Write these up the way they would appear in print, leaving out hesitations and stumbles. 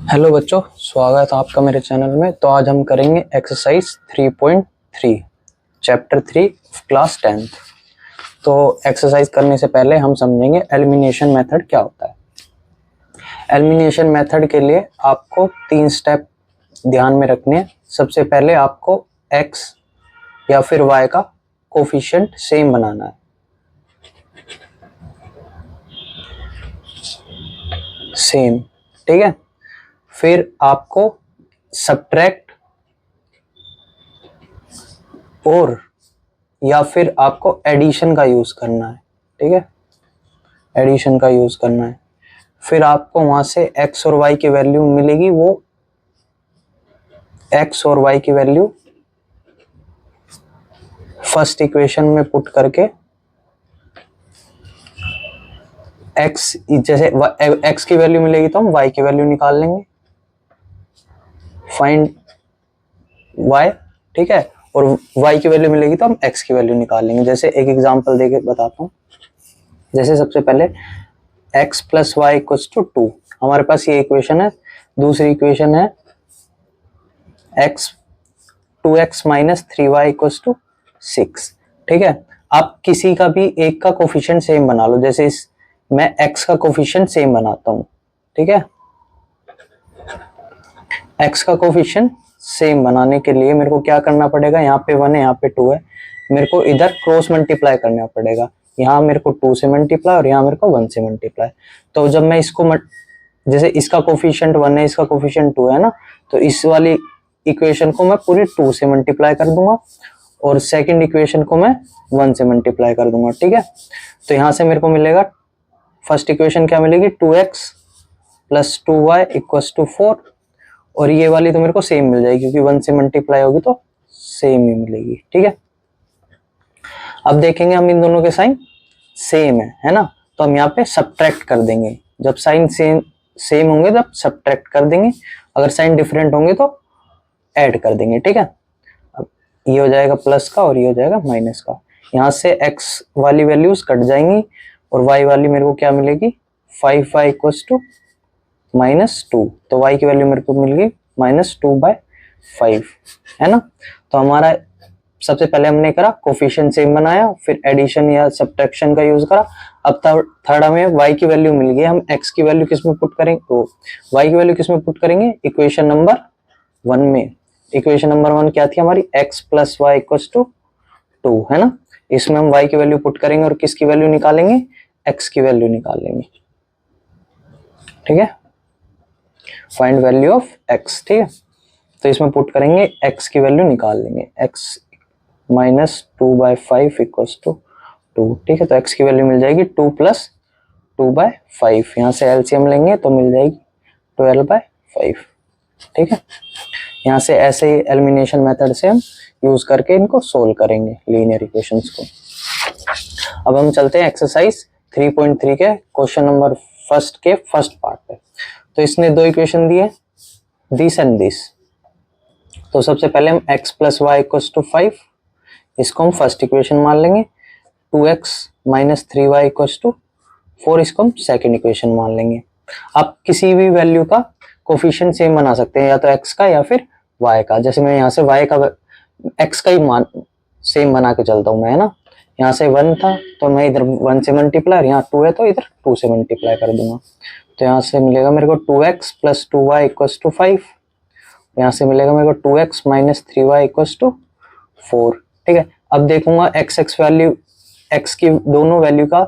Hello बच्चों, स्वागत है आपका मेरे चैनल में। तो आज हम करेंगे एक्सरसाइज 3.3 चैप्टर 3 क्लास 10th। तो एक्सरसाइज करने से पहले हम समझेंगे एलिमिनेशन मेथड क्या होता है। एलिमिनेशन मेथड के लिए आपको 3 स्टेप ध्यान में रखने हैं। सबसे पहले आपको x या फिर y का कोफिशिएंट सेम बनाना है। सेम, ठीक है। फिर आपको सब्ट्रैक्ट और या फिर आपको एडिशन का यूज करना है, ठीक है। एडिशन का यूज करना है। फिर आपको वहां से x और y की वैल्यू मिलेगी। वो x और y की वैल्यू फर्स्ट इक्वेशन में पुट करके x जैसे x की वैल्यू मिलेगी तो हम y की वैल्यू निकाल लेंगे। फाइंड y, ठीक है। और y की वैल्यू मिलेगी तो हम x की वैल्यू निकाल लेंगे। जैसे एक एग्जांपल देके बताता हूँ। जैसे सबसे पहले x plus y equals to 2, हमारे पास ये इक्वेशन है। दूसरी इक्वेशन है x 2x minus 3y equals to 6, ठीक है। आप किसी का भी एक का कोफिशिएंट सेम बना लो। जैसे मैं x का कोफिशिएंट सेम बनाता हूँ, ठीक है। x का कोफिशिएंट सेम बनाने के लिए मेरे को क्या करना पड़ेगा, यहाँ पे 1 है, यहाँ पे 2 है। मेरे को इधर क्रॉस मल्टीप्लाई करना पड़ेगा। यहाँ मेरे को 2 से मल्टीप्लाई और यहाँ मेरे को 1 से मल्टीप्लाई। तो जब मैं इसको जैसे इसका कोफिशिएंट 1 है, इसका कोफिशिएंट 2 है ना, तो इस वाली इक्वेशन को मैं पूरी 2 से मल्टीप्लाई कर दूंगा और सेकंड इक्वेशन को मैं 1 से मल्टीप्लाई कर दूंगा, ठीक है। तो यहाँ से मेरे को मिलेगा, फर्स्ट इक्वेशन क्या मिलेगी, 2x plus 2y equals to 4। और ये वाली तो मेरे को सेम मिल जाएगी क्योंकि 1 से मल्टीप्लाई होगी तो सेम ही मिलेगी, ठीक है। अब देखेंगे हम इन दोनों के साइन सेम है ना, तो हम यहाँ पे सब्ट्रैक्ट कर देंगे। जब साइन सेम होंगे तब सब्ट्रैक्ट कर देंगे, अगर साइन डिफरेंट होंगे तो ऐड कर देंगे, ठीक है। अब ये हो जाएगा प्लस का और ये हो जाएगा माइनस का। यहाँ से x वाली वैल्यूज कट जाएंगी और y वाली मेरे को क्या मिलेगी, 5y इक्वल्स टू -2। तो y की वैल्यू मेरे को मिल गई -2/5, है ना। तो हमारा सबसे पहले हमने करा कोफिशिएंट सेम बनाया, फिर एडिशन या सब्ट्रैक्शन का यूज करा। अब थर्ड हमें y की वैल्यू मिल गई। हम x की वैल्यू किस में पुट करेंगे, तो y की वैल्यू किस में पुट करेंगे, इक्वेशन नंबर 1 में। इक्वेशन नंबर 1 क्या थी हमारी, x plus y equals to 2, है ना। इसमें हम y की वैल्यू पुट करेंगे और किसकी वैल्यू निकालेंगे, x की वैल्यू निकालेंगे, ठीक है। फाइंड वैल्यू ऑफ x, ठीक है। तो इसमें पुट करेंगे, x की वैल्यू निकाल लेंगे, x -2/5 इक्वल्स टू 2, ठीक है। तो x की वैल्यू मिल जाएगी 2 प्लस 2/5। यहाँ से एलसीएम लेंगे तो मिल जाएगी 12/5, ठीक है। यहाँ से ऐसे ही एलिमिनेशन मेथड से हम यूज करके इनको सोल्व करेंगे लीनियर इक्वेशंस को। अब हम चलते हैं एक्सरसाइज 3.3 के क्वेश्चन नंबर फर्स्ट के फर्स्ट पार्ट पे। तो इसने दो इक्वेशन दिए, दिस एंड दिस। तो सबसे पहले हम x plus y equals to 5, इसको हम फर्स्ट इक्वेशन मान लेंगे। 2x minus 3y equals to 4, इसको हम सेकेंड इक्वेशन मान लेंगे। आप किसी भी वैल्यू का कोफिशिएंट सेम बना सकते हैं, या तो x का या फिर y का। जैसे मैं यहाँ से y का x का ही मान सेम बना के चलता हूँ मैं, है ना। यहाँ से 1 था तो मैं इधर 1 से मल्टीप्लाई, यहाँ 2 है तो इधर 2 से मल्टीप्लाई कर दूंगा। तो यहाँ से मिलेगा मेरे को 2x plus 2y equals to 5। यहाँ से मिलेगा मेरे को 2x minus 3y equals to 4, ठीक है। अब देखूंगा x वैल्यू, x की दोनों वैल्यू का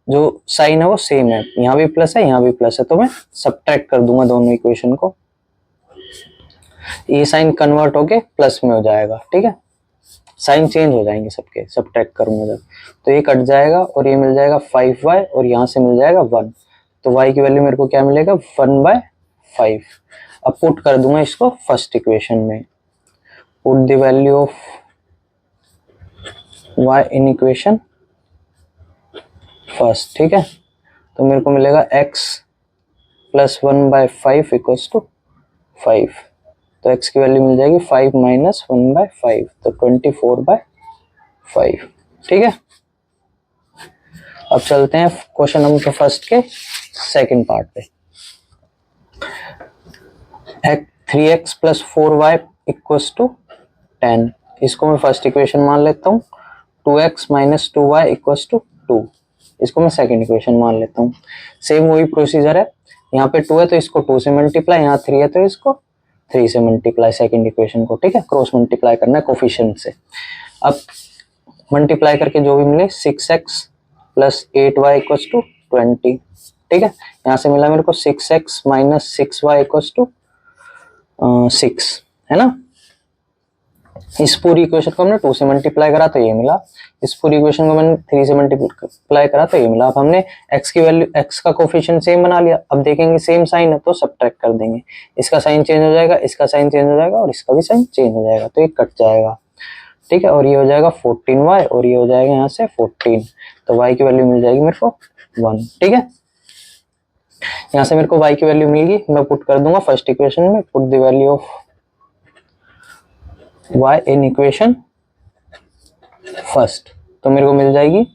जो साइन है वो सेम है, यहाँ भी प्लस है यहाँ भी प्लस है, तो मैं सब्ट्रैक्ट कर दूंगा दोनों इक्वेशन को। ये साइन कन्वर्ट होके प्लस में हो जाएगा, ठीक है। साइन चेंज हो जाएंगे सबके, सब्ट्रैक्ट करूंगा जब, तो ये कट जाएगा और ये मिल जाएगा 5y और यहाँ से मिल जाएगा 1। तो y की वैल्यू मेरे को क्या मिलेगा, 1/5। अब पुट कर दूंगा इसको फर्स्ट इक्वेशन में। Put the value of y in equation first, ठीक है। तो मेरे को मिलेगा x प्लस 1/5 इक्वल्स टू 5। तो x की वैल्यू मिल जाएगी 5 माइनस 1/5, तो 24/5, ठीक है। अब चलते हैं क्वेश्चन नंबर फर्स्ट के सेकंड पार्ट पे। 3x plus 4y equals to 10, इसको मैं फर्स्ट इक्वेशन मान लेता हूँ। 2x minus 2y equals to 2, इसको मैं सेकंड इक्वेशन मान लेता हूँ। सेम वही प्रोसीजर है, यहाँ पे 2 है तो इसको 2 से मल्टीप्लाई, यहाँ 3 है तो इसको 3 से मल्टीप्लाई सेकंड इक्वेशन को, ठीक है। क्रॉस मल्टीप्लाई करना है कोफिशिएंट से। अब मल्टीप्लाई करके जो भी मिले 6x plus 8y equals to 20, ठीक है। यहाँ से मिला मेरे को 6x minus 6y equals to 6, है ना। इस पूरी इक्वेशन को हमने 2 से मल्टीप्लाई करा तो ये मिला, इस पूरी इक्वेशन को मैंने 3 से मल्टीप्लाई करा तो ये मिला। अब हमने x की वैल्यू, x का कोफिशिएंट सेम बना लिया। अब देखेंगे सेम साइन है तो सब्ट्रैक्ट कर देंगे, इसका साइन चेंज हो जाएगा, इसका साइन चेंज हो जाएगा और इसका भी साइन चेंज हो जाएगा, तो ये कट जाएगा, ठीक है। और ये हो जाएगा 14y और ये हो जाएगा यहाँ से 14, तो y की वैल्यू मिल जाएगी मेरे को 1, ठीक है। यहाँ से मेरे को y की वैल्यू मिल गई, मैं पुट कर दूंगा फर्स्ट इक्वेशन में, put the value of y in equation first, तो मेरे को मिल जाएगी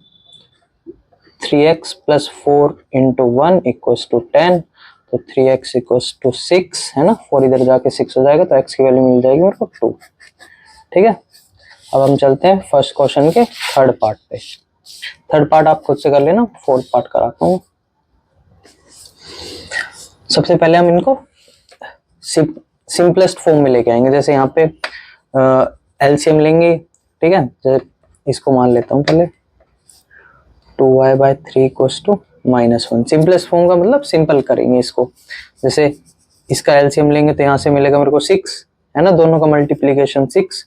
3x plus 4 into 1 equals to 10, तो 3x इक्वल्स टू 6, है ना। 4 इधर जाके 6 हो जाएगा, तो x की वैल्यू मिल जाएगी मेरे को 2, ठीक है। अब हम चलते हैं फर्स्ट क्वेश्चन के थर्ड पार्ट पे। थर्ड पार्ट आप खुद से कर लेना, फोर्थ पार्ट कराता हूँ। सबसे पहले हम इनको सिंपलेस्ट फॉर्म में लेके आएंगे, जैसे यहाँ पे एलसीएम लेंगे, ठीक है। जैसे इसको मान लेता हूँ पहले, 2y by 3 equals to -1। Simplest form का मतलब सिंपल करेंगे इसको। जैसे इसका एलसीएम लेंगे तो यहाँ से मिलेगा मेरे को 6, है ना, दोनों का मल्टीप्लीकेशन 6,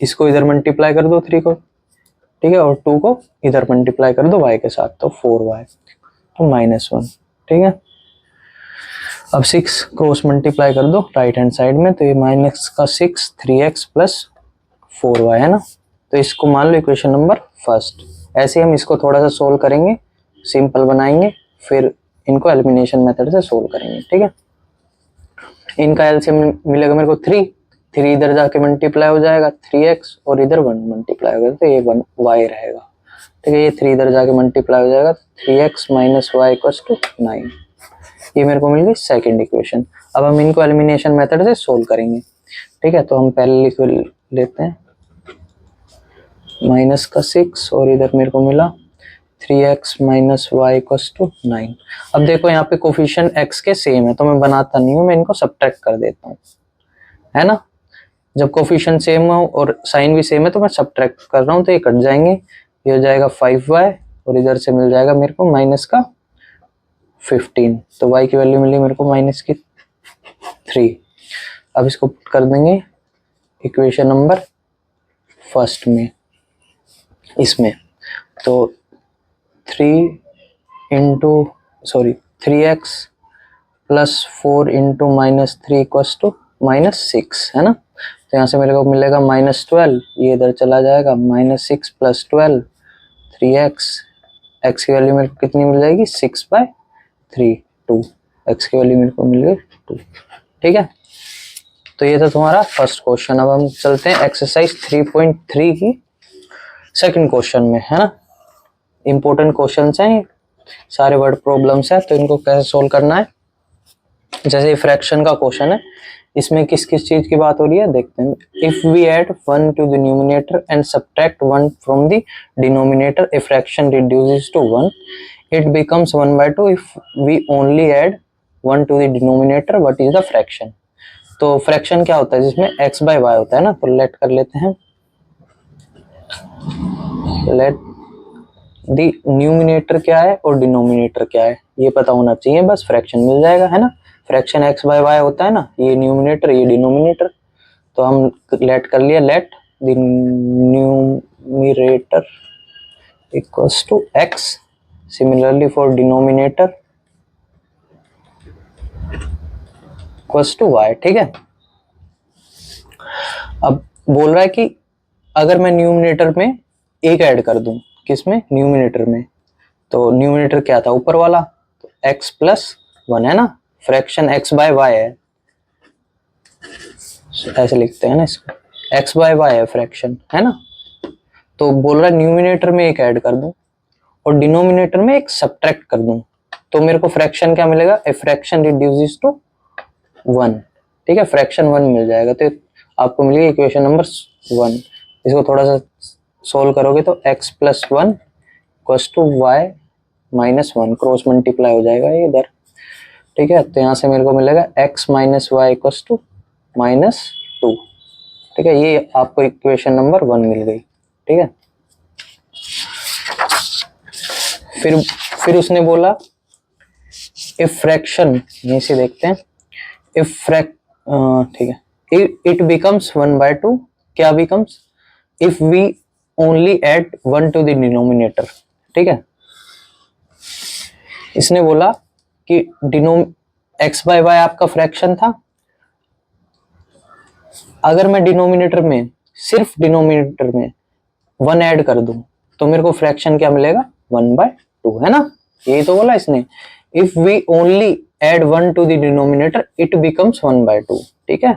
इसको इधर मल्टीप्लाई कर दो 3 को, ठीक है, और 2 को इधर मल्टीप्लाई कर दो y के साथ, तो 4y, तो -1, ठीक है। अब 6 क्रॉस मल्टीप्लाई कर दो राइट हैंड साइड में, तो ये माइनस का 6 3x प्लस 4y, है ना। तो इसको मान लो इक्वेशन नंबर फर्स्ट। ऐसे हम इसको थोड़ा सा सोल्व करेंगे, सिंपल बनाएंगे, फिर इनको एलिमिनेशन मेथड से सोल्व करेंगे, ठीक है। इनका एलसीएम मिलेगा मेरे को 3 इधर जाके मल्टीप्लाई हो जाएगा 3x और इधर 1 मल्टीप्लाई होगा, तो ये 1y रहेगा, ठीक है। ये 3 इधर जाके मल्टीप्लाई हो जाएगा 3x minus y equals to 9, ये मेरे को मिल गई सेकंड इक्वेशन। अब हम इनको एलिमिनेशन मेथड से सोल्व करेंगे, ठीक है। तो हम पहले लिख लेते हैं माइनस का 6 और इधर मेरे को मिला 3x minus y equals to 9। अब देखो यहाँ पे कोफिशिएंट x के सेम है, तो मैं बनाता नहीं हूँ, मैं इनको सब्ट्रैक्ट कर देता हूँ, है ना। जब कोफिशिएंट सेम हो और साइन भी सेम है तो मैं सब्ट्रैक्ट कर रहा हूँ, तो ये कट जाएंगे, ये हो जाएगा 5y और इधर से मिल जाएगा मेरे को माइनस का 15, तो y की वैल्यू मिली मेरे को माइनस की 3। अब इसको पुट कर देंगे इक्वेशन नंबर फर्स्ट में, इसमें तो 3x plus 4 into -3 equals to -6, है ना। तो यहाँ से मेरे को मिलेगा -12, ये इधर चला जाएगा, -6 प्लस 12 3x, x की वैल्यू मेरे को कितनी मिल जाएगी 6/3, 2, x की वैल्यू मेरे को मिल गई 2, ठीक है। तो ये था तुम्हारा फर्स्ट क्वेश्चन। अब हम चलते हैं एक्सरसाइज 3.3 की सेकंड क्वेश्चन में, है ना। इंपॉर्टेंट क्वेश्चंस हैं, सारे वर्ड प्रॉब्लम्स हैं, तो इनको कैसे सोल्व करना है। जैसे फ्रैक्शन का क्वेश्चन है, इसमें किस किस चीज की बात हो रही है देखते हैं। If we add 1 to the numerator and subtract 1 from the denominator, a fraction reduces to 1, it becomes 1/2। If we only add 1 to the denominator, what is the fraction. तो फ्रैक्शन क्या होता है जिसमें x/y होता है ना, तो लेट कर लेते हैं, लेट दी न्यूमिनेटर क्या है और डिनोमिनेटर क्या है ये पता होना चाहिए, बस फ्रैक्शन मिल जाएगा, है ना। फ्रैक्शन x/y होता है ना, ये न्यूमिनेटर ये डिनोमिनेटर, तो हम लेट कर लिया, let the numerator equals to x, similarly for denominator equals to y, ठीक है। अब बोल रहा है कि अगर मैं न्यूमिनेटर में एक ऐड कर दूं, किसमें, न्यूमिनेटर में, तो न्यूमिनेटर क्या था ऊपर वाला, तो x प्लस 1 है ना, फ्रैक्शन x/y है, ऐसे लिखते हैं ना इसको, x/y है फ्रैक्शन, है ना। तो बोल रहा है न्यूमिनेटर में एक ऐड कर दूं और डिनोमिनेटर में एक सब्ट्रैक्ट कर दूं, तो मेरे को फ्रैक्शन क्या मिलेगा, ए फ्रैक्शन रिड्यूसेस टू 1, ठीक है, फ्रैक्शन 1 मिल जाएगा। तो आपको मिलेगी इक्वेशन नंबर 1। इसको थोड़ा सा सोल्व करोगे तो x plus 1 equals to y minus 1, cross multiply हो जाएगा ये इधर। ठीक है, तो यहाँ से मेरे को मिलेगा x minus y equals to -2। ठीक है, ये आपको इक्वेशन नंबर 1 मिल गई। ठीक है, फिर उसने बोला इफ फ्रैक्शन, यहीं से देखते हैं, इफ ठीक है, इट बिकम्स 1/2, क्या becomes, if we only add 1 to the denominator. ठीक है, इसने बोला कि x बाय वाई आपका फ्रैक्शन था, अगर मैं डिनोमिनेटर में, सिर्फ डिनोमिनेटर में 1 ऐड कर दूं तो मेरे को फ्रैक्शन क्या मिलेगा, 1/2, है ना। यही तो बोला इसने, if we only add 1 to the denominator it becomes 1/2। ठीक है,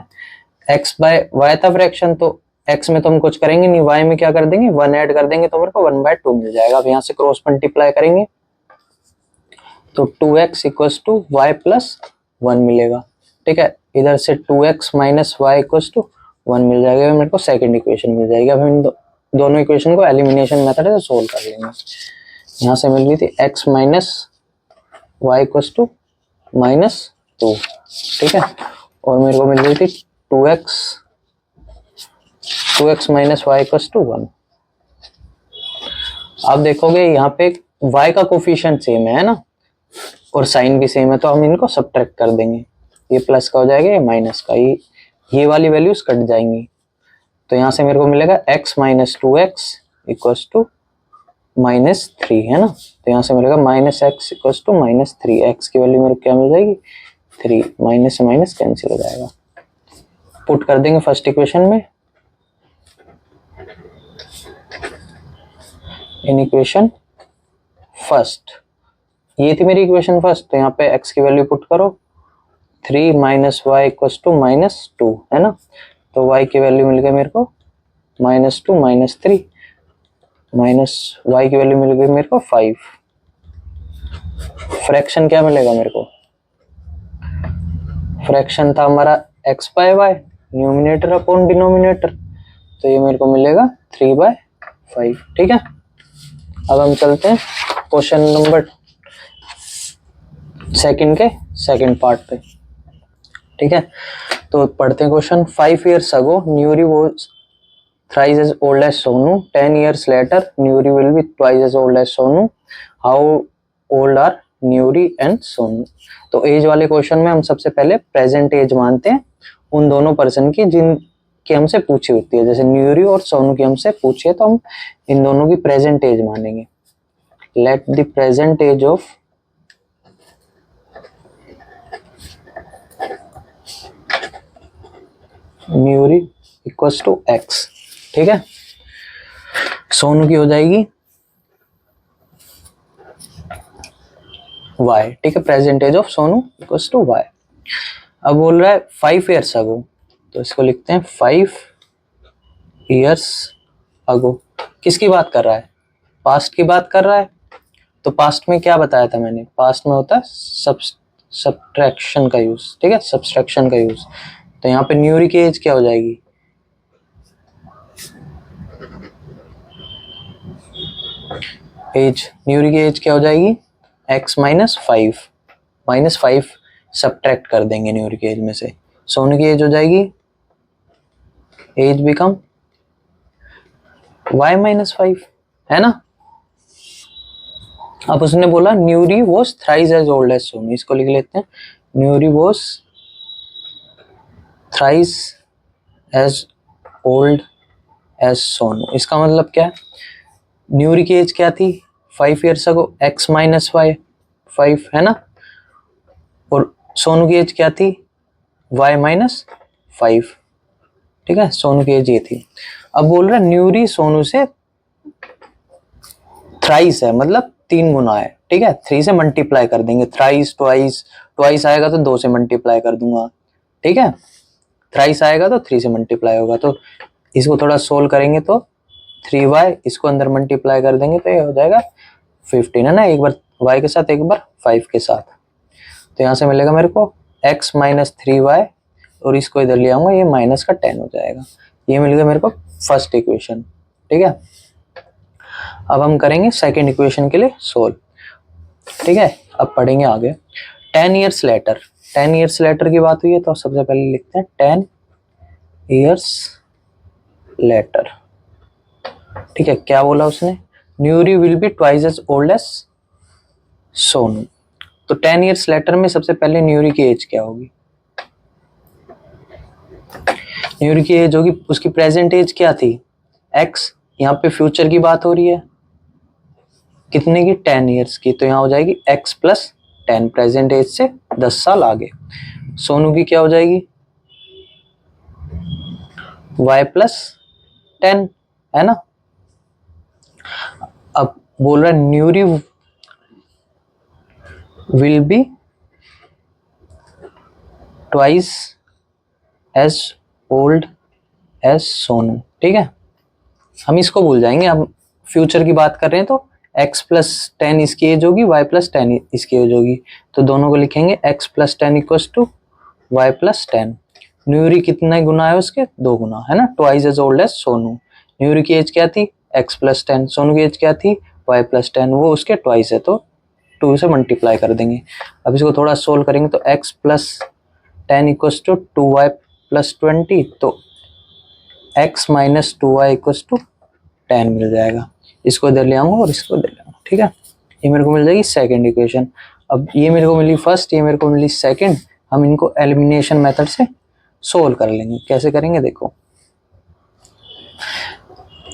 x बाय वाई था फ्रैक्शन, तो x में तो हम कुछ करेंगे नहीं, y में क्या कर देंगे, 1 ऐड कर देंगे तो मेरे को 1/2 मिल जाएगा। अब यहाँ से क्रॉस मल्टीप्लाई करेंगे तो 2x equals to Y plus 1 मिलेगा। ठीक है, इधर से 2x minus y equals to 1 मिल जाएगा, मेरे को सेकंड इक्वेशन मिल जाएगी। अब हम दोनों इक्वेशन को एलिमिनेशन मेथड से सोल्व कर लेंगे। यहाँ से मिल गई थी x minus y equals to -2। ठीक है, और मेरे को मिल गई थी 2x minus y equals to 1। आप देखोगे यहाँ पे y का कोफिशिएंट सेम है ना, और साइन भी सेम है, तो हम इनको सब्ट्रैक्ट कर देंगे। ये प्लस का हो जाएगा, ये माइनस का, ये वाली वैल्यूज कट जाएंगी। तो यहाँ से मेरे को मिलेगा x minus 2x equals to -3, है ना। तो यहाँ से मिलेगा -x इक्वल्स टू -3, x की वैल्यू मेरे को क्या मिल जाएगी, 3, माइनस से माइनस कैंसिल हो जाएगा। पुट कर देंगे फर्स्ट इक्वेशन में, इन इक्वेशन फर्स्ट, ये थी मेरी इक्वेशन फर्स्ट। तो यहाँ पे x की वैल्यू पुट करो, 3 माइनस वाई इक्वल्स टू -2, है ना। तो y की वैल्यू मिल गई मेरे को -2 -3, माइनस y की वैल्यू मिल गई मेरे को 5। फ्रैक्शन क्या मिलेगा मेरे को, फ्रैक्शन था हमारा x by y, numerator upon denominator, तो ये मेरे को मिलेगा 3/5। ठीक है, अब हम चलते हैं क्वेश्चन नंबर सेकंड के सेकंड पार्ट पे। ठीक है, तो पढ़ते हैं question. 5 years ago Nuri was thrice as old as Sonu. 10 years later Nuri will be twice as old as Sonu. How old are Nuri and Sonu? तो as वाले question में हम सबसे पहले प्रेजेंट एज मानते हैं उन दोनों पर्सन की जिनकी हमसे पूछी होती है। जैसे न्यूरी और सोनू की हमसे पूछी है तो हम इन दोनों की प्रेजेंट एज मानेंगे। Let the present age of Nuri equals to x। ठीक है, सोनू की हो जाएगी y। ठीक है, present age of Sonu equals to y। अब बोल रहा है 5 years ago, तो इसको लिखते हैं 5 years ago। किसकी बात कर रहा है, पास्ट की बात कर रहा है। तो पास्ट में क्या बताया था मैंने, पास्ट में होता है सब्ट्रैक्शन का यूज। ठीक है, सब्ट्रैक्शन का यूज। तो यहाँ पे न्यूरी की एज क्या हो जाएगी, एज न्यूरी की एज क्या हो जाएगी, x माइनस 5 सब्ट्रैक्ट कर देंगे न्यूरी की एज में से। सोनू की एज हो जाएगी, एज बिकम y माइनस 5, है ना। अब उसने बोला Nuri was thrice as old as Sonu, इसको लिख लेते हैं, Nuri was thrice as old as Sonu. इसका मतलब क्या है, न्यूरी की एज क्या थी 5 years ago, x माइनस 5, है ना, और सोनू की एज क्या थी y माइनस 5। ठीक है, सोनू की एज ये थी। अब बोल रहा है न्यूरी सोनू से थ्राइस है, मतलब 3 गुना है। ठीक है, 3 से मल्टीप्लाई कर देंगे, थ्राइस ट्वाइस आएगा तो 2 से मल्टीप्लाई कर दूंगा। ठीक है, थ्राइस आएगा तो 3 से मल्टीप्लाई होगा। तो इसको थोड़ा सोल्व करेंगे तो 3y, इसको अंदर मल्टीप्लाई कर देंगे तो ये हो जाएगा 15, है ना, एक बार y के साथ एक बार 5 के साथ। तो यहाँ से मिलेगा मेरे को x माइनस 3y और इसको इधर ले आऊंगा, ये माइनस का 10 हो जाएगा। ये मिल गया मेरे को फर्स्ट इक्वेशन। ठीक है, अब हम करेंगे सेकेंड इक्वेशन के लिए सोल्व। ठीक है, अब पढ़ेंगे आगे। 10 ईयर्स लेटर, 10 ईयर्स लेटर की बात हुई है तो सबसे पहले लिखते हैं 10 ईयर्स लेटर। ठीक है, क्या बोला उसने, Nuri will be twice as old as Sonu. तो 10 ईयर्स लेटर में सबसे पहले न्यूरी की एज क्या होगी, न्यूरी की एज होगी, उसकी प्रेजेंट एज क्या थी x, यहाँ पे फ्यूचर की बात हो रही है, कितने की 10 ईयर्स की, तो यहाँ हो जाएगी x प्लस 10, प्रेजेंट एज से 10 साल आगे। सोनू की क्या हो जाएगी y प्लस 10, है ना। अब बोल रहा है Nuri will be twice as old as Sonu. ठीक है, हम इसको भूल जाएंगे, हम फ्यूचर की बात कर रहे हैं तो x प्लस 10 इसकी एज होगी, y प्लस 10 इसकी एज होगी, तो दोनों को लिखेंगे x plus 10 equals to y plus 10। Nuri कितना गुना है उसके, 2 गुना, है ना, twice as old as Sonu. Nuri की एज क्या थी x प्लस 10, सोनू की एज क्या थी y प्लस 10, वो उसके ट्वाइस है तो 2 से मल्टीप्लाई कर देंगे। अब इसको थोड़ा सोल्व करेंगे तो x plus 10 equals to 2y plus 20, तो x minus 2y equals to 10 मिल जाएगा। इसको इधर ले आऊंगा और इसको इधर ले आऊंगा। ठीक है, ये मेरे को मिल जाएगी सेकंड इक्वेशन। अब ये मेरे को मिली फर्स्ट, ये मेरे को मिली सेकंड, हम इनको एलिमिनेशन मेथड से सोल्व कर लेंगे। कैसे करेंगे देखो,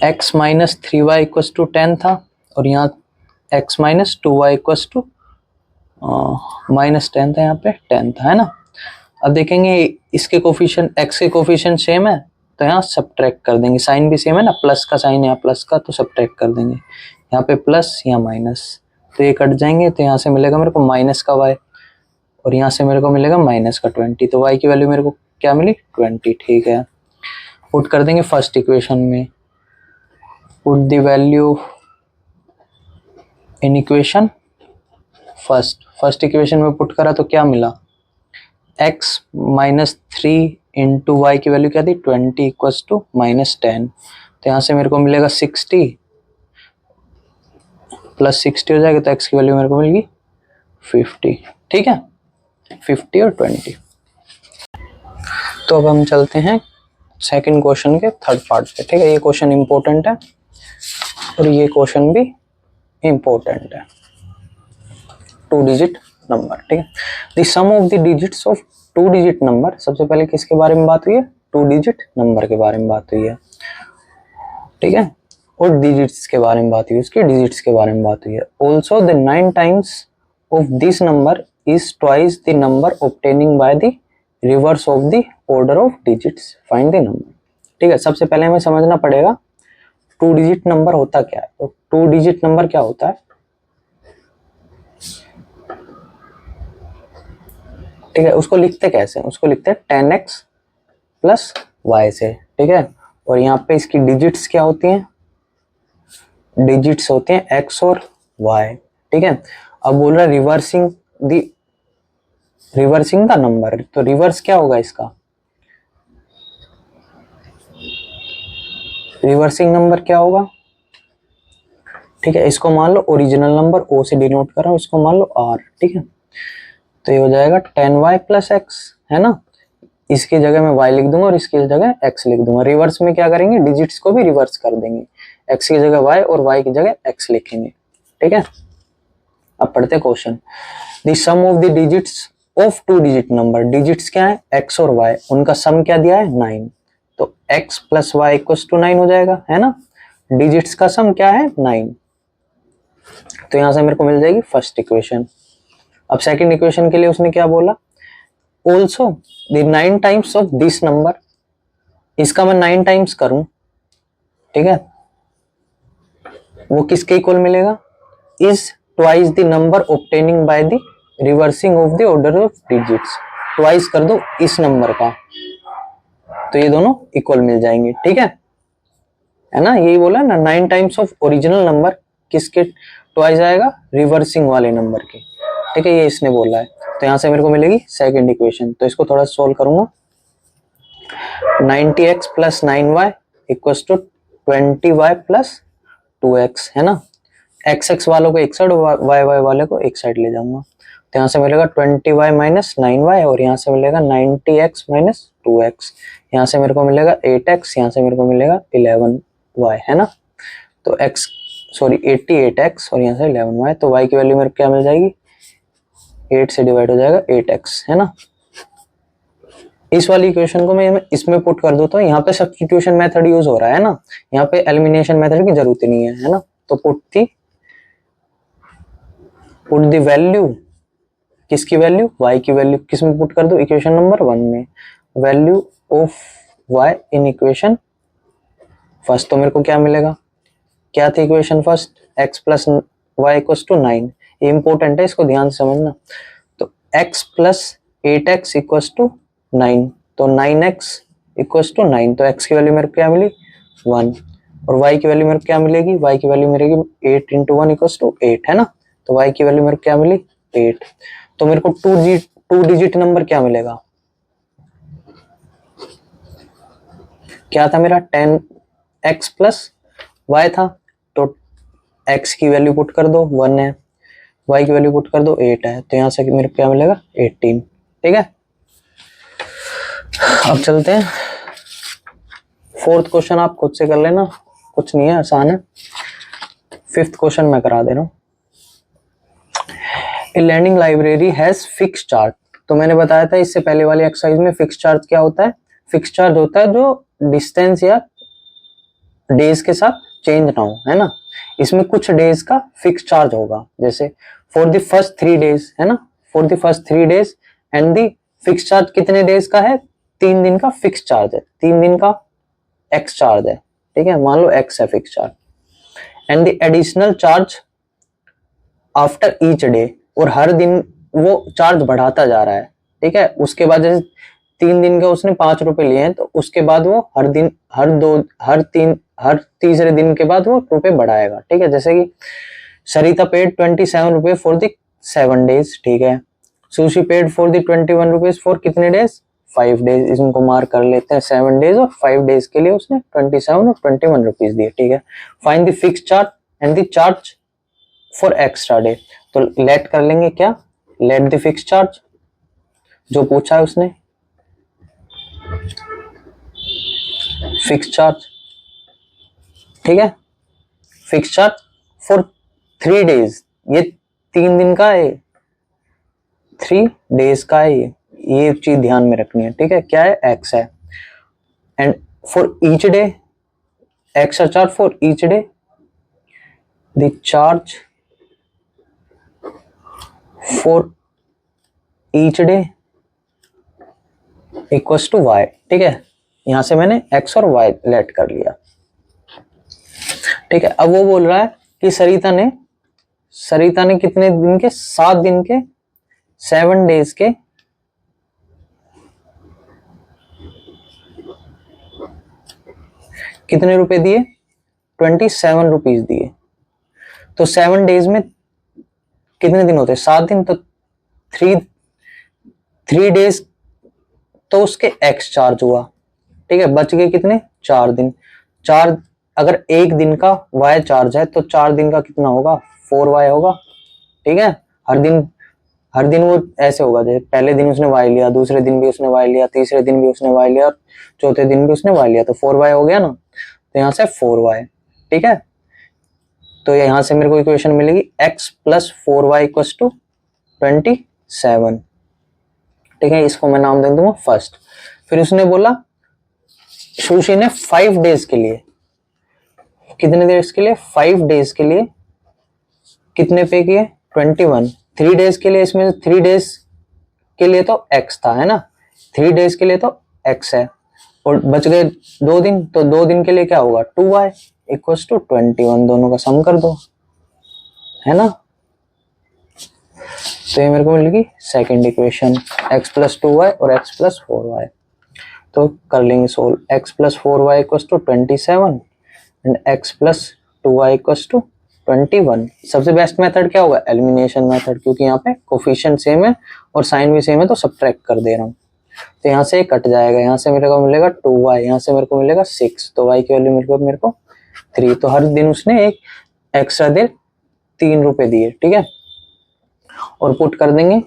x minus 3y equals to 10 था और यहाँ x minus 2y equals to minus 10 था, यहाँ पे 10 था, है ना। अब देखेंगे इसके कोफिशिएंट, x के कोफिशिएंट सेम है तो यहाँ सब्ट्रैक्ट कर देंगे, साइन भी सेम है ना, प्लस का साइन यहाँ प्लस का, तो सब्ट्रैक्ट कर देंगे, यहाँ पे प्लस यहाँ माइनस, तो ये कट जाएंगे, तो यहाँ से मिलेगा मेरे को माइनस का y और यहाँ से मेरे को मिलेगा माइनस का 20, तो y की वैल्यू मेरे को क्या मिली 20। ठीक है, पुट कर देंगे फर्स्ट इक्वेशन में, put the value in equation first equation में पुट करा तो क्या मिला, x माइनस 3 इंटू वाई की वैल्यू क्या थी 20 इक्वल्स टू माइनस 10, तो यहाँ से मेरे को मिलेगा 60 प्लस 60 हो जाएगा, तो x की वैल्यू मेरे को मिलेगी 50। ठीक है, 50 और 20। तो अब हम चलते हैं सेकंड क्वेश्चन के थर्ड पार्ट पे। ठीक है, ये क्वेश्चन इंपॉर्टेंट है और ये क्वेश्चन भी इंपॉर्टेंट है, 2 डिजिट नंबर। ठीक है, the sum of the digits of 2 digit number, सबसे पहले किसके बारे में बात हुई है, 2 डिजिट नंबर के बारे में बात हुई है। ठीक है, और डिजिट्स के बारे में बात हुई है, उसके डिजिट्स के बारे में बात हुई है। Also the 9 times of this number is twice the number obtaining by the reverse of the order of digits, find the number. ठीक है, सबसे पहले हमें समझना पड़ेगा 2 डिजिट नंबर होता क्या है। तो 2 डिजिट नंबर क्या होता है, ठीक है, उसको लिखते कैसे, उसको लिखते हैं 10x प्लस y से। ठीक है, और यहाँ पे इसकी डिजिट्स क्या होती हैं, डिजिट्स होते हैं x और y। ठीक है, अब बोल रहा है रिवर्सिंग द नंबर, तो रिवर्स क्या होगा इसका, रिवर्सिंग नंबर क्या होगा। ठीक है, इसको मान लो ओरिजिनल नंबर o से डिनोट कर रहा हूं, इसको मान लो r। ठीक है, तो ये हो जाएगा 10y प्लस x, है ना, इसकी जगह मैं y लिख दूंगा और इसकी जगह x लिख दूंगा। रिवर्स में क्या करेंगे, डिजिट्स को भी रिवर्स कर देंगे, x की जगह y और y की जगह x लिखेंगे। ठीक है, अब पढ़ते question. The sum of the digits of 2 digit number, digits क्या है x और y, उनका सम क्या दिया है 9, तो x plus y equals to 9 हो जाएगा, है ना। डिजिट्स का सम क्या है 9, तो यहां से मेरे को मिल जाएगी फर्स्ट इक्वेशन। अब सेकंड इक्वेशन के लिए उसने क्या बोला, also the 9 times of this number, इसका मैं 9 टाइम्स करूं, ठीक है, वो किसके इक्वल मिलेगा, is twice the number obtaining by the reversing of the order of digits, twice कर दो इस नंबर का, तो ये दोनों इक्वल मिल जाएंगे। ठीक है ना, यही बोला ना, 9 टाइम्स ऑफ ओरिजिनल नंबर किसके ट्वाइस आएगा, रिवर्सिंग वाले नंबर के। ठीक है, ये इसने बोला है, तो यहां से मेरे को मिलेगी सेकंड इक्वेशन। तो इसको थोड़ा सोल्व करूंगा, 90x plus 9y equals to 20y plus 2x, है ना। एक्स एक्स वालों को एक साइड और वाई वाई वाले को एक साइड ले जाऊंगा, तो यहाँ से मिलेगा 20y माइनस 9y और यहाँ से मिलेगा 90x माइनस 2x, यहाँ से मेरे को मिलेगा 8x, यहाँ से मेरे को मिलेगा 11y, है ना। तो सॉरी 88x और यहाँ से 11y, तो y की वैल्यू मेरे को क्या मिल जाएगी, 8 से डिवाइड हो जाएगा 8x, है ना। इस वाली इक्वेशन को मैं इसमें पुट कर दूं तो यहाँ पे सब्स्टिट्यूशन मेथड यूज हो रहा है ना, यहाँ पे एलिमिनेशन मेथड की जरूरत ही नहीं है ना। तो पुट द वैल्यू, किसकी वैल्यू, y की वैल्यू किस में पुट कर दो, इक्वेशन नंबर 1 में, value of y in equation first. तो मेरे को क्या मिलेगा, क्या थी equation first, x plus y equals to 9, ये इंपॉर्टेंट है, इसको ध्यान से समझना। तो x plus 8x equals to 9, तो 9x इक्वल्स टू 9, तो x की वैल्यू मेरे को क्या मिली 1, और y की वैल्यू मेरे को क्या मिलेगी, y की वैल्यू मिलेगी 8 इंटू 1 इक्वल्स टू 8, है ना। तो y की वैल्यू मेरे को क्या मिली 8, तो मेरे को 2 डिजिट नंबर क्या मिलेगा, क्या था मेरा 10x प्लस y था, तो x की वैल्यू पुट कर दो 1 है, y की वैल्यू पुट कर दो 8 है, तो यहाँ से मेरे को क्या मिलेगा 18, ठीक है। अब चलते हैं फोर्थ क्वेश्चन, आप खुद से कर लेना, कुछ नहीं है, आसान है। फिफ्थ क्वेश्चन मैं करा दे रहा हूँ। A learning library has fix charge, तो मैंने बताया था इससे पहले वाली एक्सरसाइज में फिक्स चार्ज क्या होता है, फिक्स चार्ज होता है जो डिस्टेंस या डेज के साथ चेंज ना हो, है ना। इसमें कुछ डेज का फिक्स चार्ज होगा, जैसे फॉर द फर्स्ट 3 डेज, है ना, for the first 3 days, and the fix charge कितने डेज का है, 3 दिन का फिक्स चार्ज है, 3 दिन का एक्स चार्ज है, ठीक है, मान लो एक्स है fix charge, and the additional charge after each day, और हर दिन वो चार्ज बढ़ाता जा रहा है, ठीक है। उसके बाद जैसे 3 दिन का उसने 5 रुपए लिए हैं, तो उसके बाद वो हर दिन हर तीसरे दिन के बाद वो रुपए बढ़ाएगा, ठीक है। जैसे कि सरिता पेड 27 रुपए फॉर द 7 डेज, ठीक है। Sushi paid for the 21 rupees for कितने डेज, 5 डेज, इसको मार्क कर लेते हैं, 7 डेज और 5 डेज के लिए उसने 27 और 21 रुपीज दिए, ठीक है। Find the fix charge and the charge for extra day, तो लेट कर लेंगे क्या, लेट द फिक्स चार्ज जो पूछा है उसने, फिक्स चार्ज, ठीक है, फिक्स चार्ज फॉर 3 डेज, ये 3 दिन का है, 3 डेज का है, ये चीज ध्यान में रखनी है, ठीक है। क्या है, एक्स है, and for each day, extra charge for each day, the charge for each day equals to y, ठीक है। यहां से मैंने एक्स और वाई लेट कर लिया, ठीक है। अब वो बोल रहा है कि सरिता ने कितने दिन के, 7 दिन के, 7 डेज के कितने रुपए दिए, 27 रुपीज दिए। तो 7 डेज में कितने दिन होते हैं, 7 दिन, तो 3 डेज तो उसके एक्स चार्ज हुआ, ठीक है, बच गए कितने, 4 दिन। 4, अगर एक दिन का वाई चार्ज है तो 4 दिन का कितना होगा, 4y होगा, ठीक है। हर दिन वो ऐसे होगा, जैसे पहले दिन उसने वाई लिया, दूसरे दिन भी उसने वाई लिया, तीसरे दिन भी उसने वाई लिया, और चौथे दिन भी उसने वाई लिया, तो 4y हो गया ना, तो यहाँ से 4y, ठीक है। तो यहाँ से मेरे को इक्वेशन मिलेगी x plus 4y equals to 27, ठीक है। इसको मैं नाम दे दूंगा फर्स्ट। फिर उसने बोला सुशी ने 5 डेज के लिए, कितने डेज के लिए, 5 डेज के लिए कितने पे किए, 21। 3 डेज के लिए, इसमें 3 डेज के लिए तो x था, है ना, 3 डेज के लिए तो x है, और बच गए 2 दिन, तो 2 दिन के लिए क्या होगा, 2y इक्वल्स टू 21, दोनों का सम कर दो, है ना। तो ये मेरे को मिलेगी second equation, x plus 2y और x प्लस 4y। तो कर लेंगे solve, x plus 4y equals to 27 and x plus 2y equals to 21। सबसे बेस्ट मेथड क्या होगा, एलिमिनेशन मेथड, क्योंकि यहाँ पे कोफिशिएंट सेम है और साइन भी सेम है, तो सब्ट्रैक्ट कर दे रहा हूँ। तो यहाँ से कट जाएगा, यहाँ से मेरे को मिलेगा 2y, यहाँ से मेरे को मिलेगा 6, तो y की वैल्यू मेरे को 3। तो हर दिन उसने एक एक्स्ट्रा देर 3 रुपए दिए, ठीक है। और पुट कर देंगे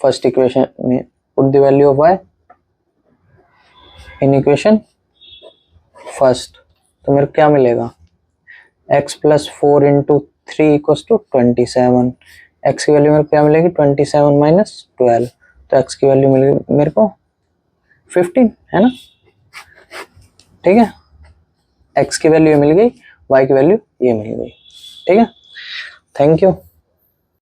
फर्स्ट इक्वेशन में, put the value of y in equation first. तो मेरे को क्या मिलेगा, x plus 4 into 3 equals to 27। x की वैल्यू मेरे को क्या मिलेगी, 27 माइनस 12, तो x की वैल्यू मिलेगी मेरे को 15, है ना, ठीक है। x की वैल्यू ये मिल गई, y की वैल्यू ये मिल गई, ठीक है। Thank you.